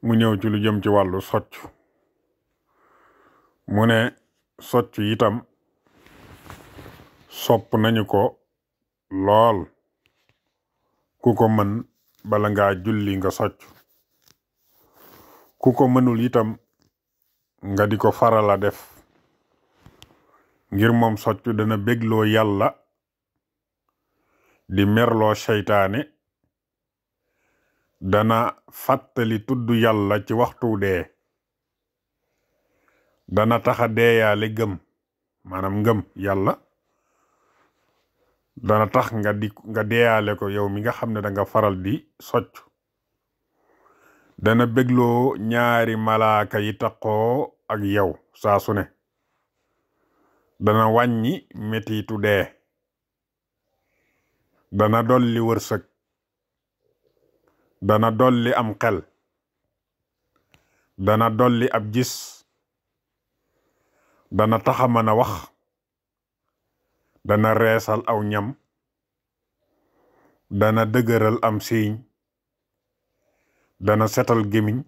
mu ñëw ci lu jëm ci wàllu socc mu ne socc itam sopp nañu ko lool ku ko mën bala ngaa julli nga socc ku ko mënul itam nga di ko farala def ngir moom socc dana bégloo yàlla di merloo seytaane dana fàttali tudd yàlla ci waxtu dee dana taxa deeyaale gëm maanaam ngëm yàlla dana tax nga deeyaale ko yow mi nga xam ne danga faral di socc dana bégloo ñaari malaaka yi taqoo ak yow saa su ne dana wàññi metitu dee dana dolli wërsëg dana dolli am xel dana dolli ab gis dana taxa mën a wax dana reesal aw ñam dana dëgëral am siiñ dana setal gémiñ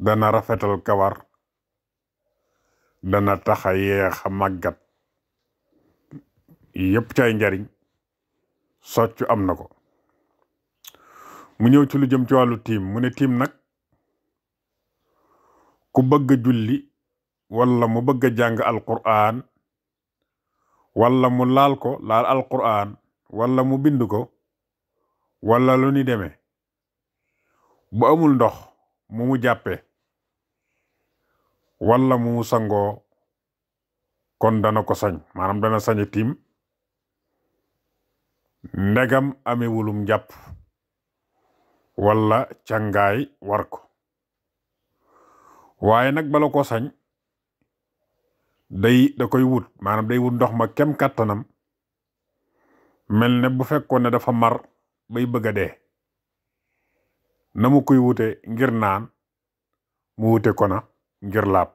dana rafetal kawar dana taxa yeexa màggat yépp cay njariñ socc am na ko mu ñëw ci lu jëm ci wàllu tiim mu ne tiim nag ku bëgg a julli wala mu bëgg a jàng alquran wala mu laal alquran wala mu bind ko wala lu ni demee bu amul ndox mu jàppe wala mu sangoo kon dana ko sañ maanaam dana sañ tiim ndegam amewulum jàpp wala càngaay war ko waaye nag bala ko sañ da koy wut maanaam day wut ndox ma kem kàttanam mel ne bu fekkoon ne dafa mar bay bëgg a dee na mu koy wute ngir naan mu wute ko na ngir laab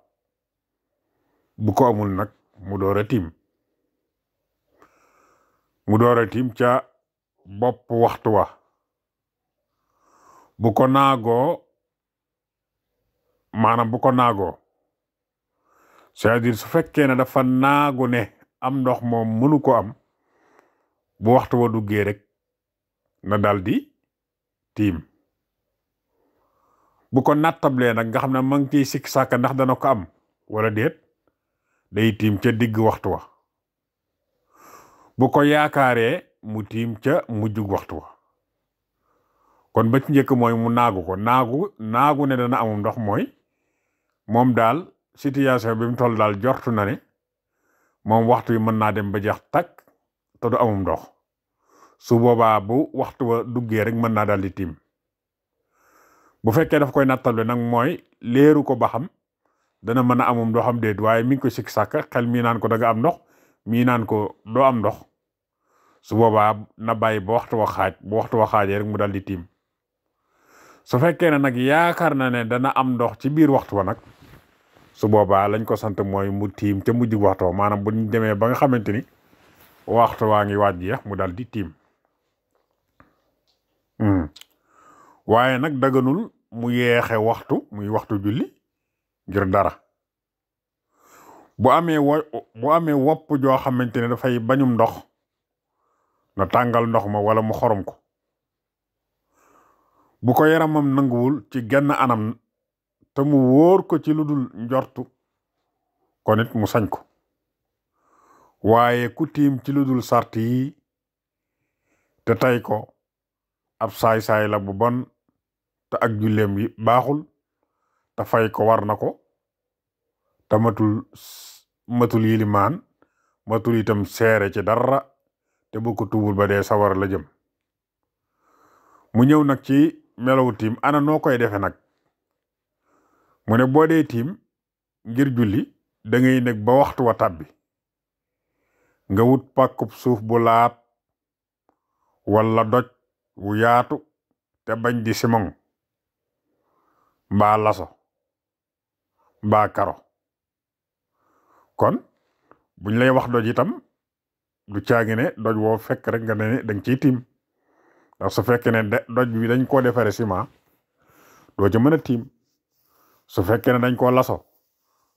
bu ko amul nag mu door a tiim ca bopp waxtu wa bu ko naagoo c'est-à-dire su fekkee ne dafa naagu ne am ndox moom mënu ko am bu waxtu wa duggee rek na daldi tiim bu ko nattablee nag nga xam ne ma ngi ciy sikk sàkka ndax dana ko am wala déet day tiim ca digg waxtu wa bu ko yaakaaree mu tiim ca mujjug waxtu wa kon ba ci njëkk mooy mu naagu ko naagu ne dana amum ndox mooy moom daal situation bi mu toll daal jortu na ne moom waxtu yi mën naa dem ba jeex takk te du amum ndox su boobaa bu waxtu wa duggee rek mën naa daal di tiim bu fekkee daf koy nattable nag mooy leeru ko ba xam dana mën a amum ndoxam déet waaye mi ngi ko sikk sàkk xel mii naan ko da nga am ndox mii naan ko doo am ndox su boobaa na bàyyi ba waxtu wa xaajee rek mu daal di tiim su fekkee ne nag yaakaar na ne dana am ndox ci biir waxtu wa nag su boobaa lañ ko sant mooy mu tiim ca mujj waxtu wa maanaam bu ñu demee ba nga xamante ni waxtu waa ngi waaj jeex mu daal di tiim waaye nag daganul mu yeexe waxtu muy waxtu julli ngir dara bu amee wopp joo xamante ne dafay bañum ndox na tàngal ndox ma wala mu xorom ko bu ko yaramam nanguwul ci genn anam te mu wóor ko ci lu dul njortu kon it mu sañ ko waaye ku tiim ci lu dul sart yi te tay ko ab saay-saay la bu bon te ak julleem yi baaxul te fay ko war na ko te matul yilimaan matul itam seere ci dara te bu ko tuubul ba dee sawar la jëm mu ñëw nag ci melawu tiim ana noo koy defe nag mu ne boo dee tiim ngir julli da ngay nekk ba waxtu wa tàbbi nga wut pàkkub suuf bu laab wala doj wu yaatu te bañ di simon mbaa laso mbaa karo kon buñ lay wax doj itam du caagi ne doj woo fekk rek nga ne danga ciy tiim ndax su fekkee ne doj bi dañ koo defare ciment doo ca mën a tiim. su fekkee ne dañ koo laso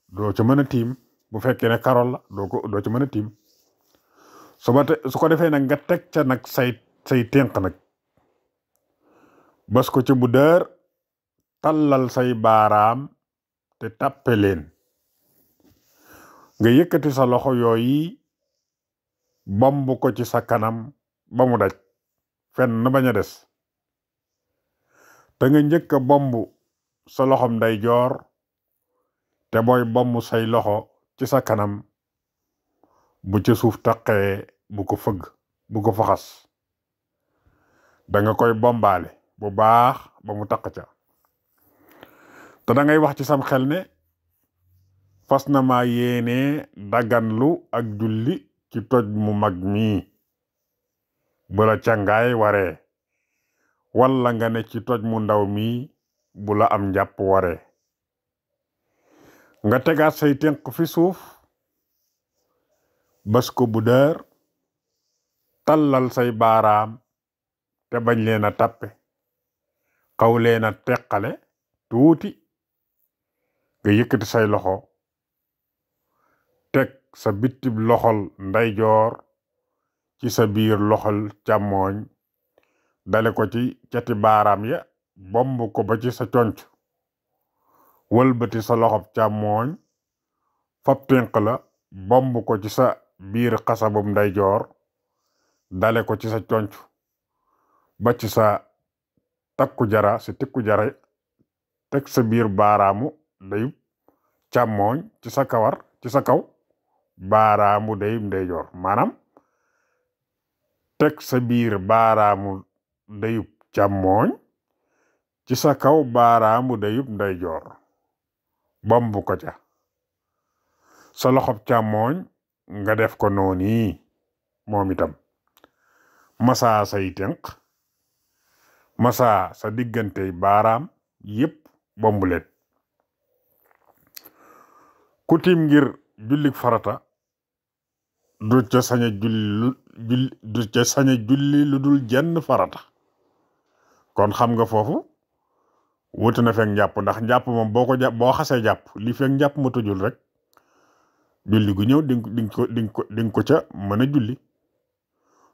doo ca mën a tiim. bu fekkee ne karol la doo ca mën a tiim. su ko defee nag nga teg ca nag say ténq nag bas ko ca bu dër tallal say baaraam te tàppe leen nga yëkkati sa loxo yooyu bomb ko ci sa kanam ba mu daj fenn bañ a des te nga njëkk a bomb sa loxom ndeyjoor te booy bomb say loxo ci sa kanam bu ca suuf taqee bu ko fëgg bu ko faxas da nga koy bombaale bu baax ba mu taq ca te da ngay wax ci sam xel ne fas na maa yéenee daganlu ak julli ci toj mu mag mii bu la càngaay waree walla nga ne ci toj mu ndaw mii bu la am njàpp waree nga tegaat say tënk fi suuf bas ko bu dër tallal say baaraam te bañ leen a tappe xaw leen a teqale tuuti nga yëkkati say loxo teg sa bitib loxol ndeyjoor ci sa biir loxol càmmooñ dale ko ci cati baaraam ya bomb ko ba ci sa conc wëlbati sa loxob càmmooñ fab tënk la bomb ko ci sa biir xasabum ndeyjoor dale ko ci sa conc ba ci sa tikku jara teg sa biir baaraamu dayub càmmooñ ci sa kaw baaraamu dayub ndeyjoor maanaam teg sa biir baaraamu dayub càmmooñ ci sa kaw baaraamu dayub ndeyjoor bomb ko ca sa loxob càmmooñ nga def ko noonu moom itam masaa say tënk masaa sa diggante baaraam yépp bomb leen ku tiim ngir jullik farata du ca sañ a julli lu dul jenn farata kon xam nga foofu wuute na fekk njàpp ndax njàpp moom boo xasee jàpp li fekk njàpp ma tujul rek julli gu ñëw di ko ca mën a julli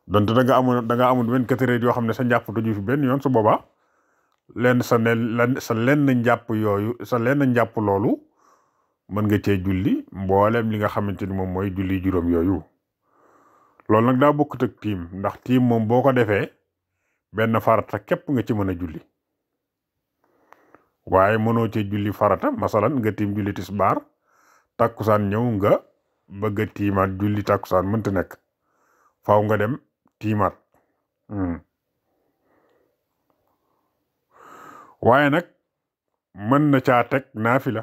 donte da nga amul 24 heures yoo xam ne sa njàpp tuju fi benn yoon su boobaa lenn njàpp loolu mën nga cee julli mboolem li nga xamante ni moom mooy julli juróom yooyu loolu nag daa bokkut ak tiim ndax tiim moom boo ko defee benn farata képp nga ci mën a julli waaye mënoo cee julli farata masalan nga tiim julli tisbaar takkusaan ñëw nga bëgg a tiimaat julli takkusaan mënta nekk faaw nga dem tiimaat waaye nag mën na caa teg naafila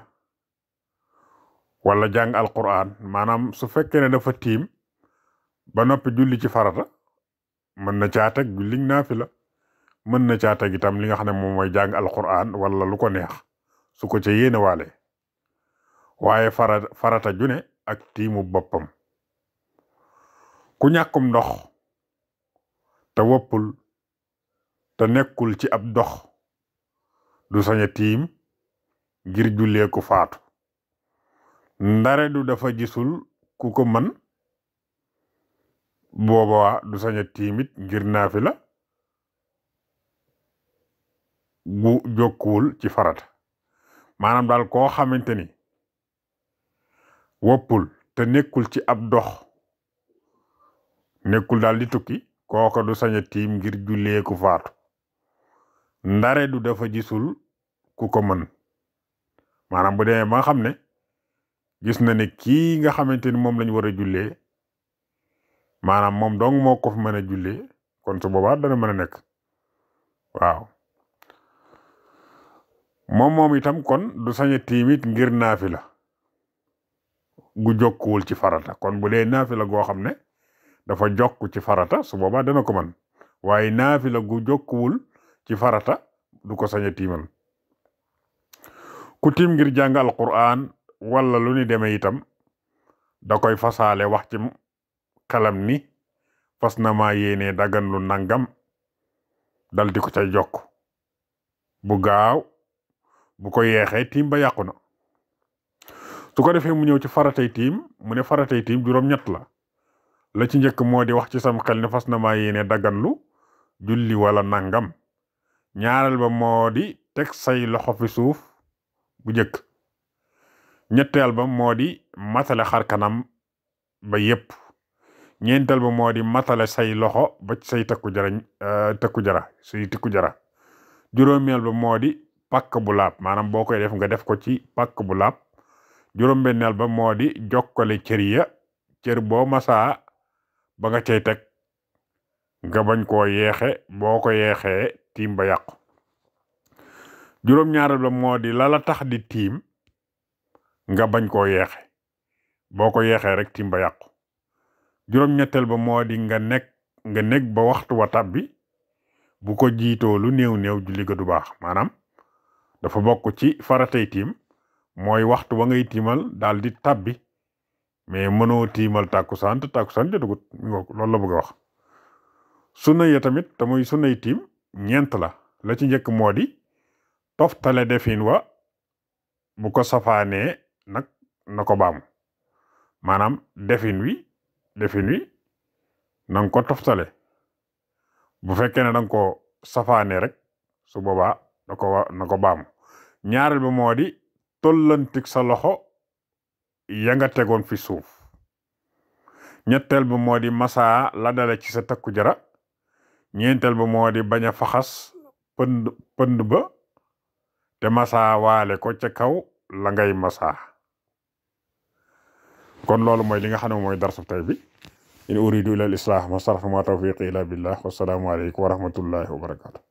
wala jàng alquran maanaam su fekkee ne dafa tiim ba noppi julli ci farata mën na caa teg julli naafila mën na caa teg itam li nga xam ne moom mooy jàng alquran wala lu ko neex su ko ca yéene waale waaye farata june ak tiimu boppam ku ñàkkum ndox te woppul te nekkul ci ab dox du sañ a tiim ngir jullee ku faatu ndare du dafa gisul ku ko mën booba du sañ a tiimit ngir naafila gu jokkuwul ci farata maanaam daal koo xamante ni woppul te nekkul ci ab dox nekkul daal di tukki kooko du sañ a tiim ngir jullee ku faatu ndare du dafa gisul ku ko mën maanaam bu demee ba nga xam ne gis na ne kii nga xamante ni moom lañ war a jullee maanaam moom dong moo ko fi mën a jullee kon su boobaa dana mën a nekk waaw moom itam kon du sañ a tiimit ngir naafila gu jokkuwul ci farata kon bu dee naafila goo xam ne dafa jokk ci farata su boobaa dana ko mën waaye naafila gu jokkuwul ci farata du ko sañ a tiimal ku tiim ngir jàng alquran wala lu ni demee itam da koy fasaale wax ci xelam ni fas na maa yéenee dagan lu nangam dal di ko ca jokk bu gaaw bu ko yeexee tiim ba yàqu na. su ko defee mu ñëw ci faratay tiim mu ne faratay tiim juróom-ñett la ci njëkk moo di wax ci sam xel ne fas na maa yéene daganlu julli wala nangam. ñaareel ba moo di teg say loxo fi suuf bu njëkk. ñetteel ba moo di matale xar kanam ba yépp. ñeenteel ba moo di matale say loxo ba say takku jara juróomeel ba moo di pàkk bu laab maanaam boo koy def nga def ko ci pàkk bu laab. juróom-benneel ba moo di jokkale cër boo masaa ba nga cay teg nga bañ koo yeexe boo ko yeexee tiim ba yàqu. juróom-ñaareel ba moo di la tax di tiim nga bañ koo yeexe boo ko yeexee rek tiim ba yàqu. juróom-ñetteel ba moo di nga nekk ba waxtu wa tàbbi bu ko jiitoo lu néew julli ga du baax. maanaam dafa bokk ci faratay tiim mooy waxtu wa ngay tiimal daal di tàbbi mais mënoo tiimal tàkkusaan te tàkkusaan jotagut loolu la bëgg a wax. sunna ya tamit te muy sunnay tiim ñeent la ci njëkk moo di toftale defin wa bu ko safaanee nag na ko baamu maanaam defin wi nanga ko toftale. bu fekkee ne danga ko safaanee rek su boobaa na ko baamu. ñaareel ba moo di tollantik sa loxo ya nga tegoon fi suuf. ñetteel ba moo di masaa la dale ci sa takku jara. ñeenteel ba moo di bañ a faxas pënd ba te masaa waale ko ca kaw la ngay masaa. kon loolu mooy li nga xam ne mooy darsu tay bi. in uridu ila al islah ma sarfa ma tawfiqi ila billah wassalaamu aleykum wa rahmatullahi wa barakatuh.